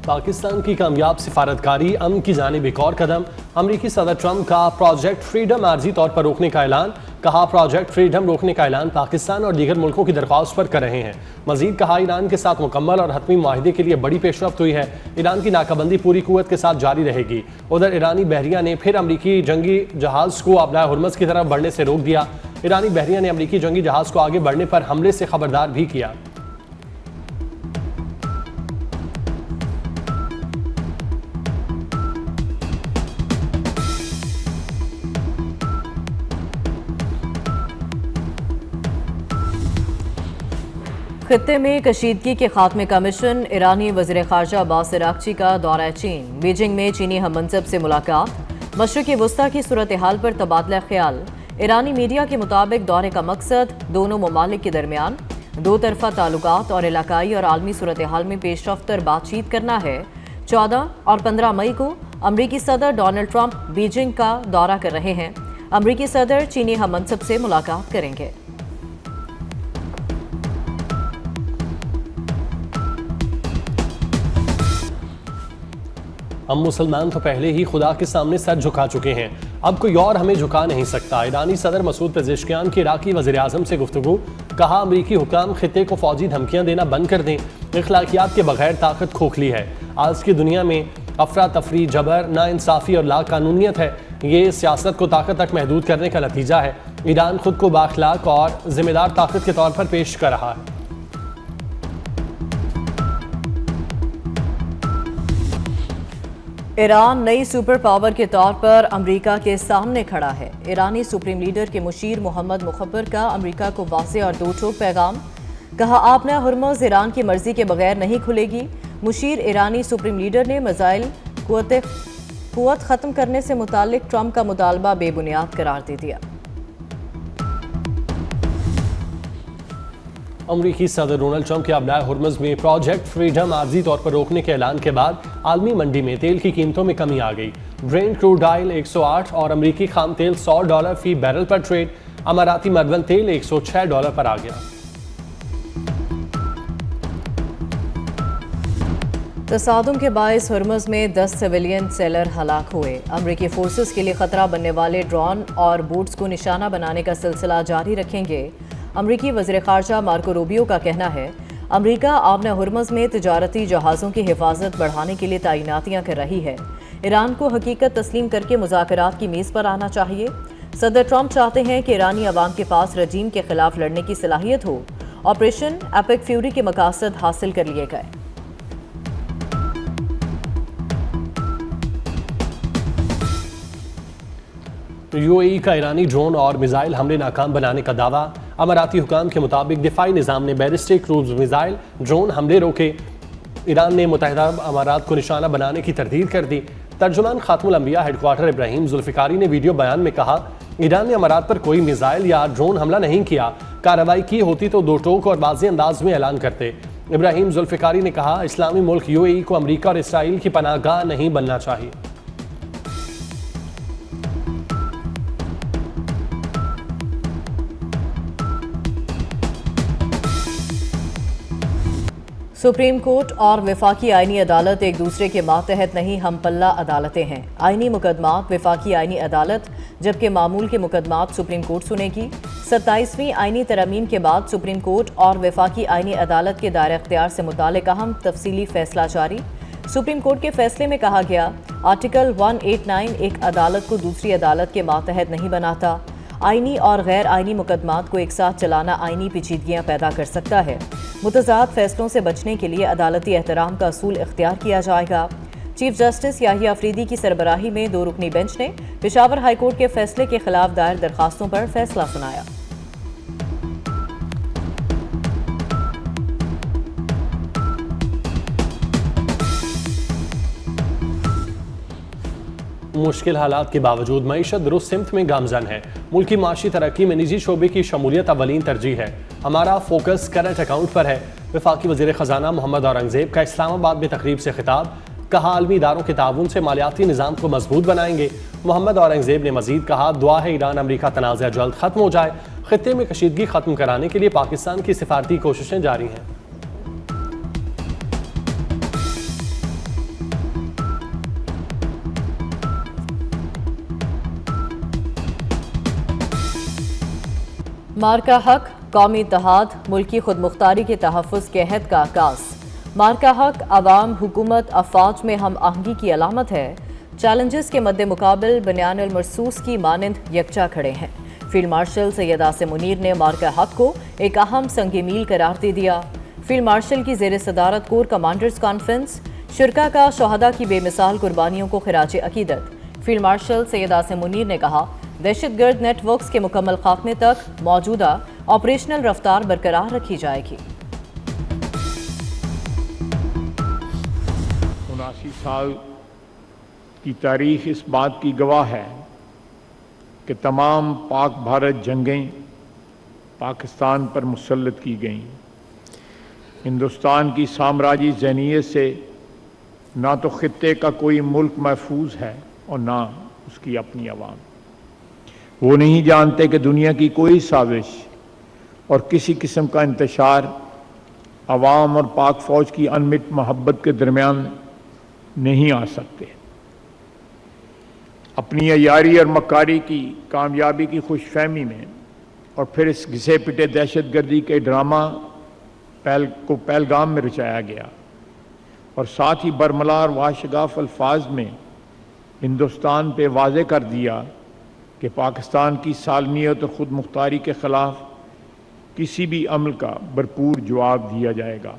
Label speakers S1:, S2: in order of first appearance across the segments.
S1: पाकिस्तान की कामयाब सिफारतकारी अमन की जानिब एक और कदम। अमरीकी सदर ट्रंप का प्रोजेक्ट फ्रीडम आर्जी तौर पर रोकने का ऐलान। कहा, प्रोजेक्ट फ्रीडम रोकने का ऐलान पाकिस्तान और दीगर मुल्कों की दरख्वास्त पर कर रहे हैं। मजीद कहा, ईरान के साथ मुकम्मल और हतमी माहिदे के लिए बड़ी पेशरफ्त हुई है। ईरान की नाकाबंदी पूरी कुव्वत के साथ जारी रहेगी। उधर ईरानी बहरिया ने फिर अमरीकी जंगी जहाज को आबला हुर्मुज़ की तरफ बढ़ने से रोक दिया। ईरानी बहरिया ने अमरीकी जंगी जहाज को आगे बढ़ने पर हमले से खबरदार भी किया।
S2: खित्ते में कशीदगी के खात्मे का मिशन। ईरानी वज़ीर ख़ारजा अब्बास अराग़ची का दौरा चीन। बीजिंग में चीनी हम मनसब से मुलाकात। मशरिक़ी वस्ता की सूरत हाल पर तबादला ख्याल। ईरानी मीडिया के मुताबिक दौरे का मकसद दोनों ममालिक के दरमियान दो तरफ़ा ताल्लुकात और इलाकाई और आलमी सूरत हाल में पेशरफ्त बातचीत करना है। 14 और 15 मई को अमरीकी सदर डोनाल्ड ट्रंप बीजिंग का दौरा कर रहे हैं। अमरीकी सदर चीनी हम मनसब से मुलाकात करेंगे।
S1: हम मुसलमान तो पहले ही खुदा के सामने सर झुका चुके हैं, अब कोई और हमें झुका नहीं सकता। ईरानी सदर मसूद पेज़ेश्कियान की इराकी वज़ीर आज़म से गुफ्तगू। कहा, अमरीकी हुकाम खित्ते को फौजी धमकियां देना बंद कर दें। इखलाकियात के बगैर ताकत खोखली है। आज की दुनिया में अफरा तफरी, जबर, नाइंसाफ़ी और लाकानूनियत है। ये सियासत को ताकत तक महदूद करने का नतीजा है। ईरान खुद को बाखलाक और जिम्मेदार ताकत के तौर पर पेश कर रहा है।
S2: ईरान नई सुपर पावर के तौर पर अमेरिका के सामने खड़ा है। ईरानी सुप्रीम लीडर के मुशीर मोहम्मद मुखब्बर का अमेरिका को वाज़ेह और दो टोक पैगाम। कहा, आबना हुर्मुज़ ईरान की मर्जी के बगैर नहीं खुलेगी। मुशीर ईरानी सुप्रीम लीडर ने मिसाइल कुव्वत ख़त्म करने से मुतालिक ट्रंप का मुतालबा बेबुनियाद करार दे दिया।
S1: अमरीकी सदर डोनाल्ड ट्रंप के आबला हुर्मुज़ में प्रोजेक्ट फ्रीडम आर्जी तौर पर रोकने के ऐलान के बाद आलमी मंडी में तेल की कीमतों में कमी आ गई। ब्रेंट क्रूड ऑयल 108 और अमरीकी खाम तेल $100 फी बैरल पर ट्रेड। अमाराती मरवन तेल $106 पर आ गया।
S2: तसादुम के बायस हुर्मुज़ में 10 सिविलियन सेलर हलाक हुए। अमरीकी फोर्सेस के लिए खतरा बनने वाले ड्रोन और बोट्स को निशाना बनाने का सिलसिला जारी रखेंगे। अमरीकी वज़ीर ख़ारजा मार्को रूबियो का कहना है, अमरीका आबना हुर्मुज़ में तिजारती जहाज़ों की हिफाजत बढ़ाने के लिए तैनातियाँ कर रही है। ईरान को हकीकत तस्लीम करके मुज़ाकरात की मेज़ पर आना चाहिए। सदर ट्रंप चाहते हैं कि ईरानी अवाम के पास रजीम के खिलाफ लड़ने की सलाहियत हो। ऑपरेशन एपिक फ्यूरी के मकासद हासिल कर लिए गए।
S1: यूएई का ईरानी ड्रोन और मिसाइल हमले नाकाम बनाने का दावा। अमाराती हुकाम के मुताबिक दिफाई निज़ाम ने बैलिस्टिक क्रूज मिसाइल ड्रोन हमले रोके। ईरान ने मुत्तहिदा अमारात को निशाना बनाने की तरदीद कर दी। तर्जुमान खातमुल अंबिया हेडक्वार्टर इब्राहिम जुल्फ़िकारी ने वीडियो बयान में कहा, ईरान ने अमारात पर कोई मिसाइल या ड्रोन हमला नहीं किया। कार्रवाई की होती तो दो टोक और वाज़ेह अंदाज में ऐलान करते। इब्राहिम जुल्फ़िकारी ने कहा, इस्लामी मुल्क यूएई को अमरीका और इसराइल की पनाहगाह नहीं बनना चाहिए।
S2: सुप्रीम कोर्ट और वफाकी आईनी अदालत एक दूसरे के मातहत नहीं, हम पल्ला अदालतें हैं। आईनी मुकदमात वफाकी आईनी अदालत, जबकि मामूल के मुकदमात सुप्रीम कोर्ट सुनेगी। 27वीं आईनी तरमीम के बाद सुप्रीम कोर्ट और वफाकी आईनी अदालत के दायरा इख्तियार से मुतालिक अहम तफसीली फैसला जारी। सुप्रीम कोर्ट के फैसले में कहा गया, आर्टिकल 189 एक अदालत को दूसरी अदालत के मातहत नहीं बनाता। आईनी और गैर आईनी मुकदमात को एक साथ चलाना आईनी पेचीदगियाँ पैदा कर सकता है। मुतज़ाद फैसलों से बचने के लिए अदालती एहतराम का असूल इख्तियार किया जाएगा। चीफ जस्टिस याहिया अफरीदी की सरबराही में 2 रुकनी बेंच ने पेशावर हाई कोर्ट के फैसले के खिलाफ दायर दरखास्तों पर फैसला सुनाया।
S1: मुश्किल हालात के बावजूद मईशत दुरुस्त सिमत में गामजन है। मुल्की माशी तरक्की में निजी शोबे की शमूलियत अवलीन तरजीह है। हमारा फोकस करंट अकाउंट पर है। वफाकी वज़ीर ख़जाना मोहम्मद औरंगज़ेब का इस्लामाबाद में तकरीब से खिताब। कहा, आलमी इदारों के ताउन से मालियाती निज़ाम को मजबूत बनाएंगे। मोहम्मद औरंगज़ेब ने मजीद कहा, दुआ है ईरान अमरीका तनाज़ा जल्द ख़त्म हो जाए। खित्ते में कशीदगी ख़त्म कराने के लिए पाकिस्तान की सिफारती कोशिशें जारी हैं।
S2: मार्का हक, कौमी इत्तेहाद, मुल्की खुद मुख्तारी के तहफ़्फ़ुज़ के अहद का आगाज़। मार्का हक अवाम, हुकूमत, अफवाज में हम आहंगी की अलामत है। चैलेंजेस के मद्दे मुकाबल बयान अल मरसूस की मानंद यकजा खड़े हैं। फील्ड मार्शल सैयद आसिम मुनीर ने मार्का हक को एक अहम संग मील करार दे दिया। फील्ड मार्शल की ज़ेर सदारत कोर कमांडर्स कॉन्फ्रेंस, शुरका का शहदा की बेमिसाल कुर्बानियों को खिराज अकीदत। फील्ड मार्शल सैयद आसिम मुनीर ने कहा, दहशतगर्द नेटवर्क्स के मुकम्मल खात्मे तक मौजूदा ऑपरेशनल रफ्तार बरकरार रखी जाएगी।
S3: 79 साल की तारीख इस बात की गवाह है कि तमाम पाक भारत जंगें पाकिस्तान पर मुसल्लत की गईं। हिंदुस्तान की साम्राज्य ज़हनियत से ना तो खित्ते का कोई मुल्क महफूज है और ना उसकी अपनी आवाम। वो नहीं जानते कि दुनिया की कोई साजिश और किसी किस्म का इंतशार अवाम और पाक फ़ौज की अनमिट मोहब्बत के दरमियान नहीं आ सकते। अपनी अयारी और मक्कारी की कामयाबी की खुशफहमी में और फिर इस घिसे पिटे दहशतगर्दी के ड्रामा को पहलगाम में रचाया गया और साथ ही बरमला और वाशगाफ अल्फाज में हिंदुस्तान पे वाज़े कर दिया कि पाकिस्तान की सालमियत और ख़ुद मुख्तारी के ख़िलाफ़ किसी भी अमल का भरपूर जवाब दिया जाएगा।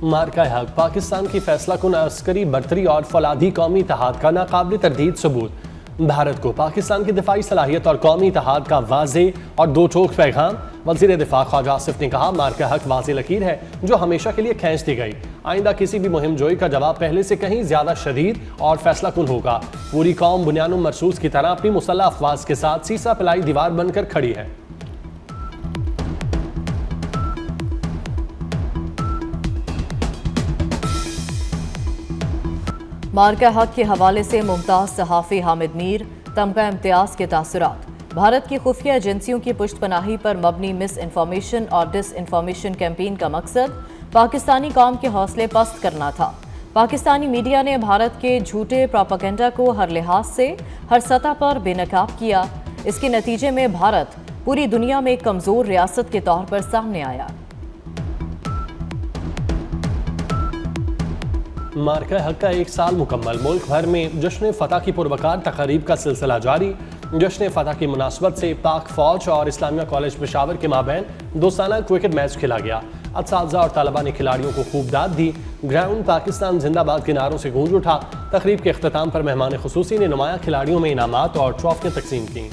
S1: मार्का हक पाकिस्तान की फैसला कुन अस्करी बर्तरी और फौलादी कौमी इत्तेहाद का नाकाबिल तरदीद सबूत। भारत को पाकिस्तान की दिफाई सलाहियत और कौमी इत्तेहाद का वाज़े और दो टोक पैगाम। वज़ीर दिफा ख्वाजा आसिफ ने कहा, मार्का हक वाज़े लकीर है जो हमेशा के लिए खींच दी गई। आइंदा किसी भी मुहिम जोई का जवाब पहले से कहीं ज़्यादा शदीद और फैसला कुन होगा। पूरी कौम बुनियान मरसूस की तरह अपनी मुसल्लह अफवाज के साथ सीसा पिलाई दीवार बनकर खड़ी है।
S2: मार्का हक के हवाले से मुमताज़ सहाफ़ी हामिद मीर, तमगा इम्तियाज़ के तासुरात। भारत की खुफिया एजेंसियों की पुश्तपनाही पर मबनी मिस इन्फॉर्मेशन और डिस इन्फॉर्मेशन कैंपेन का मकसद पाकिस्तानी कौम के हौसले पस्त करना था। पाकिस्तानी मीडिया ने भारत के झूठे प्रोपेगेंडा को हर लिहाज से हर सतह पर बेनकाब किया। इसके नतीजे में भारत पूरी दुनिया में एक कमज़ोर रियासत के तौर पर सामने आया।
S1: मार्का हक का एक साल मुकम्मल। मुल्क भर में जश्न फतह की पुरवकार तकारीब का सिलसिला जारी। जश्न फतह की मुनासबत से पाक फौज और इस्लामिया कॉलेज पेशावर के माबैन दोस्ताना क्रिकेट मैच खेला गया। असातिज़ा और तलबा ने खिलाड़ियों को खूब दाद दी। ग्राउंड पाकिस्तान जिंदाबाद के नारों से गूंज उठा। तकरीब के अख्ताम पर मेहमान खुसूसी ने नुमाया खिलाड़ियों में इनामात और ट्रॉफियाँ तकसीम की।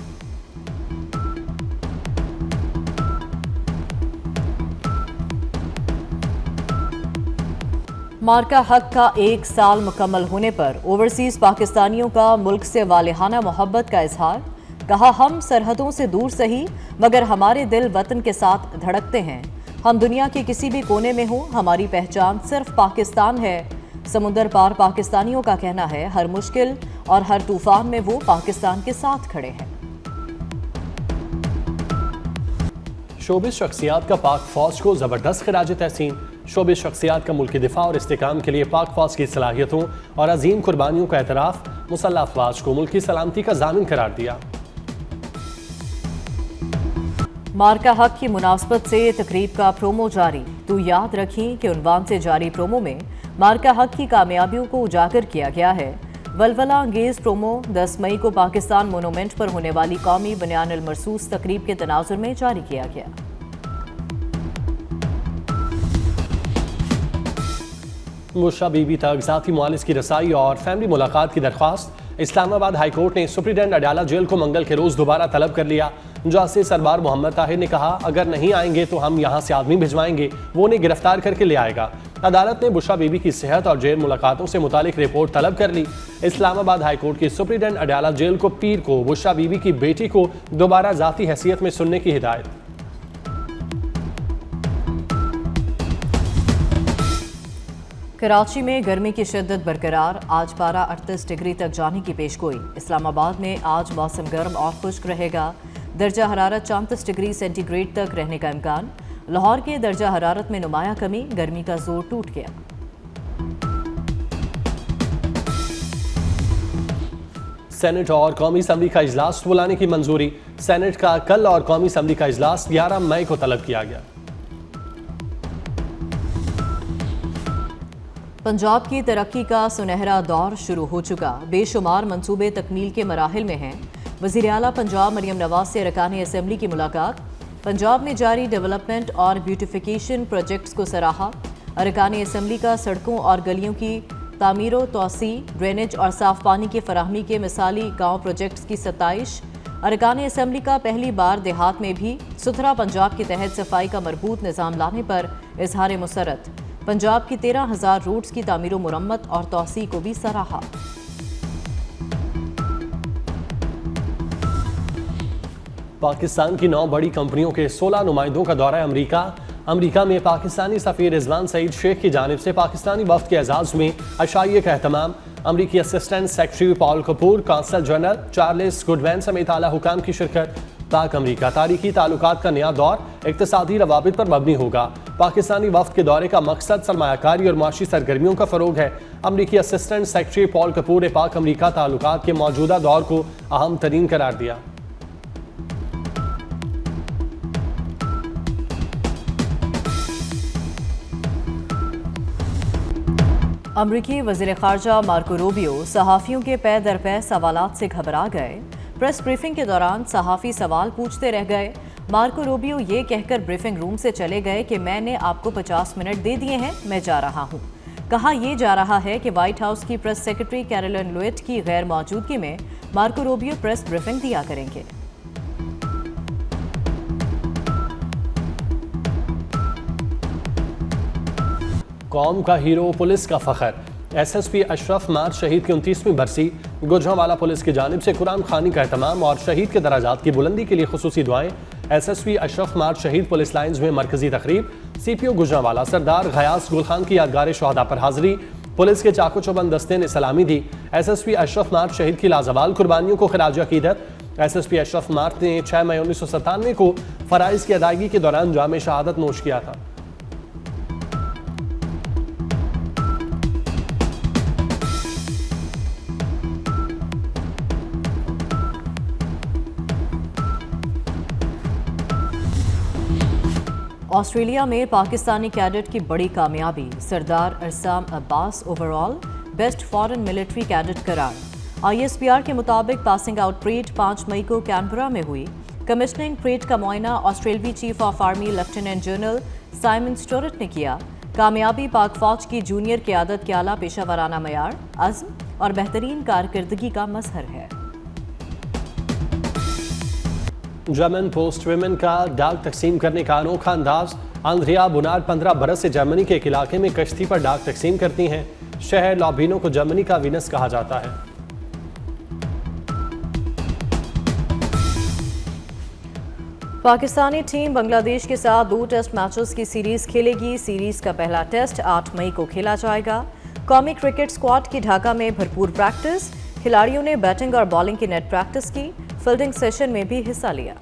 S2: मार्का हक का एक साल मुकम्मल होने पर ओवरसीज़ पाकिस्तानियों का मुल्क से वालिहाना मोहब्बत का इजहार। कहा, हम सरहदों से दूर सही मगर हमारे दिल वतन के साथ धड़कते हैं। हम दुनिया के किसी भी कोने में हों, हमारी पहचान सिर्फ पाकिस्तान है। समुंदर पार पाकिस्तानियों का कहना है, हर मुश्किल और हर तूफान में वो पाकिस्तान के साथ खड़े हैं।
S1: शोबिस शख्सियात का पाक फौज को ज़बरदस्त खिराज तहसीन। शोबिस शख्सियात का मुल्की दिफा और इस्तेकाम के लिए पाक फौज की सलाहियतों और अजीम कुर्बानियों का एतराफ़ मुसल्लह अफवाज को मुल्की सलामती का जामिन करार दिया।
S2: मार्का हक की मुनासबत से तकरीब का प्रोमो जारी। तो याद रखें कि उन्वान से जारी प्रोमो में मार्का हक की कामयाबियों को उजागर किया गया है। वलवला अंगेज प्रोमो 10 मई को पाकिस्तान मोनूमेंट पर होने वाली कौमी बयान अल मरसूस तकरीब के तनाजुर में जारी किया गया।
S1: बुशरा बीबी तक ज़ाती मुआलिज की रसाई और फैमिली मुलाकात की दरख्वास्त। इस्लामाबाद हाई कोर्ट ने सुप्रीटेंडेंट अडाला जेल को मंगल के रोज़ दोबारा तलब कर लिया। जस्टिस सरबार मोहम्मद ताहिर ने कहा, अगर नहीं आएंगे तो हम यहाँ से आदमी भिजवाएंगे, वो उन्हें गिरफ्तार करके ले आएगा। अदालत ने बुशरा बीबी की सेहत और जेल मुलाकातों से मुतालिक रिपोर्ट तलब कर ली। इस्लामाबाद हाई कोर्ट की सुप्रीटेंडेंट अडाला जेल को पीर को बुशरा बीबी की बेटी को दोबारा ज़ाती हैसियत में सुनने की हिदायत।
S2: कराची में गर्मी की शिद्दत बरकरार। आज पारा 38 डिग्री तक जाने की पेशगोई। इस्लामाबाद में आज मौसम गर्म और खुश्क रहेगा। दर्जा हरारत 34 डिग्री सेंटीग्रेड तक रहने का इम्कान। लाहौर के दर्जा हरारत में नुमाया कमी, गर्मी का जोर टूट गया।
S1: सेनेट और कौमी असम्बली का इजलास बुलाने की मंजूरी। सेनेट का कल और कौमी असम्बली का इजलास 11 मई को तलब किया गया।
S2: पंजाब की तरक्की का सुनहरा दौर शुरू हो चुका, बेशुमार मंसूबे तकमील के मराहिल में हैं। वज़ीर आला पंजाब मरियम नवाज से अरकान असम्बली की मुलाकात। पंजाब में जारी डेवलपमेंट और ब्यूटिफिकेशन प्रोजेक्ट्स को सराहा। अरकान असम्बली का सड़कों और गलियों की तामीर तोसी, ड्रेनेज और साफ पानी की फराहमी के मिसाली गाँव प्रोजेक्ट्स की सताइश। अरकान असम्बली का पहली बार देहात में भी सुथरा पंजाब के तहत सफाई का मरबूत निज़ाम लाने पर इजहार मुसरत। पंजाब की 13,000 रोड्स की तामीर मुरम्मत और तोसी को भी सराहा।
S1: पाकिस्तान की 9 बड़ी कंपनियों के 16 नुमाइंदों का दौरा अमरीका। अमरीका में पाकिस्तानी सफ़ीर रिजवान सईद शेख की जानिब से पाकिस्तानी वफ्द के एजाज़ में अशाइये का एहतमाम। अमरीकी assistant secretary Paul Kapoor, consul general Charles Goodman समेत आला हुकाम की शिरकत। पाक अमरीका तारीखी ताल्लुकात का नया दौर इक़्तिसादी रवाबित पर मबनी होगा। पाकिस्तानी वफ्द के दौरे का मकसद सरमायाकारी और माशी सरगर्मियों का फ़रोग है। अमरीकी असिस्टेंट सेक्रेटरी पॉल कपूर ने पाक अमरीका ताल्लुकात के मौजूदा दौर को अहम तरीन करार दिया।
S2: अमरीकी वज़ीर ख़ारजा मार्को रूबियो सहाफ़ियों के पै दर पै सवालात से घबरा गए। प्रेस ब्रीफिंग के दौरान सहाफ़ी सवाल पूछते रह गए। मार्को रूबियो ये कहकर ब्रीफिंग रूम से चले गए कि मैंने आपको 50 मिनट दे दिए हैं, मैं जा रहा हूँ। कहा यह जा रहा है कि व्हाइट हाउस की प्रेस सेक्रेटरी कैरोलिन लुइट की गैर मौजूदगी में मार्को रूबियो प्रेस ब्रीफिंग दिया करेंगे।
S1: कौम का हीरो, पुलिस का फखर। एसएसपी अशरफ मार शहीद की 29वीं बरसी। गुजरांवाला पुलिस की जानिब से कुरान खानी का एहतमाम और शहीद के दराजात की बुलंदी के लिए खुसूसी दुआएं। एसएसपी अशरफ मार शहीद पुलिस लाइन्स में मरकजी तकरीब। सीपीओ गुजरांवाला सरदार गयास गुल खान की यादगार शहादा पर हाजिरी। पुलिस के चाको चौबंद दस्ते ने सलामी दी। एसएसपी अशरफ मार शहीद की लाजवाल कुर्बानियों को खिराज अकीदत। एसएसपी अशरफ मार ने 6 मई 1997 को फ़राइज़ की अदायगी के दौरान जाम शहादत नोश किया था।
S2: ऑस्ट्रेलिया में पाकिस्तानी कैडेट की बड़ी कामयाबी। Sardar Arsam Abbas overall best foreign military cadet करार। ISPR के मुताबिक पासिंग आउट परेड 5 मई को कैनबरा में हुई। कमिश्निंग परेड का मुआयना ऑस्ट्रेलवी chief of army lieutenant general Simon Stuart ने किया। कामयाबी पाक फौज की जूनियर क़यादत के आला पेशा वराना मयार, अज़्म और बेहतरीन कारकर्दगी का मजहर है।
S1: जर्मन पोस्ट वेमेन का डाक तकसीम करने का अनोखा अंदाज। आंद्रिया बुनार 15 बरस से जर्मनी के एक इलाके में कश्ती पर डाक तकसीम करती हैं। शहर लॉबिनो को जर्मनी का वीनस कहा जाता है।
S2: पाकिस्तानी टीम बांग्लादेश के साथ 2 टेस्ट मैचेस की सीरीज खेलेगी। सीरीज का पहला टेस्ट 8 मई को खेला जाएगा। कौमी क्रिकेट स्क्वाड की ढाका में भरपूर प्रैक्टिस। खिलाड़ियों ने बैटिंग और बॉलिंग की नेट प्रैक्टिस की। फील्डिंग सेशन में भी हिस्सा लिया।